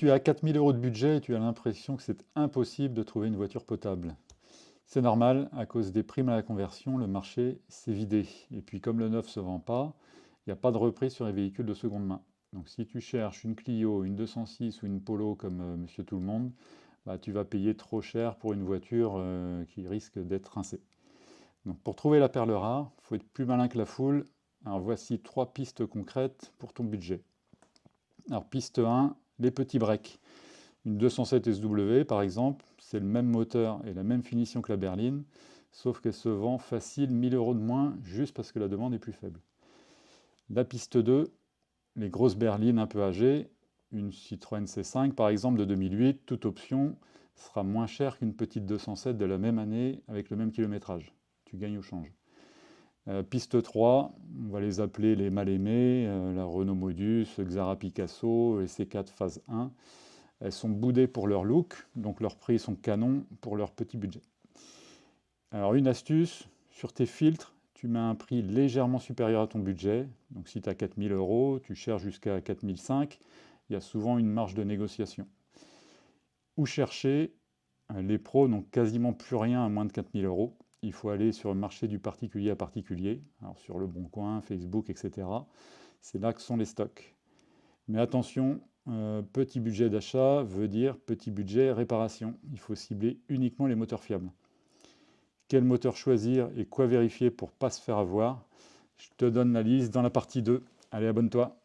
Tu as 4000 euros de budget et tu as l'impression que c'est impossible de trouver une voiture potable. C'est normal, à cause des primes à la conversion, le marché s'est vidé. Et puis comme le neuf ne se vend pas, il n'y a pas de reprise sur les véhicules de seconde main. Donc si tu cherches une Clio, une 206 ou une Polo comme Monsieur Tout le Monde, bah, tu vas payer trop cher pour une voiture qui risque d'être rincée. Donc pour trouver la perle rare, il faut être plus malin que la foule. Alors voici 3 pistes concrètes pour ton budget. Alors piste 1, les petits breaks. Une 207 SW par exemple, c'est le même moteur et la même finition que la berline, sauf qu'elle se vend facile 1000 euros de moins juste parce que la demande est plus faible. La piste 2, les grosses berlines un peu âgées, une Citroën C5 par exemple de 2008, toute option, sera moins chère qu'une petite 207 de la même année avec le même kilométrage. Tu gagnes au change. Piste 3, on va les appeler les mal-aimés, la Renault Modus, Xara Picasso et C4 phase 1. Elles sont boudées pour leur look, donc leurs prix sont canons pour leur petit budget. Alors une astuce, sur tes filtres, tu mets un prix légèrement supérieur à ton budget. Donc si tu as 4000 euros, tu cherches jusqu'à 4005, il y a souvent une marge de négociation. Où chercher? Les pros n'ont quasiment plus rien à moins de 4000 euros. Il faut aller sur le marché du particulier à particulier, alors sur Le Bon Coin, Facebook, etc. C'est là que sont les stocks. Mais attention, petit budget d'achat veut dire petit budget réparation. Il faut cibler uniquement les moteurs fiables. Quel moteur choisir et quoi vérifier pour ne pas se faire avoir? Je te donne la liste dans la partie 2. Allez, abonne-toi.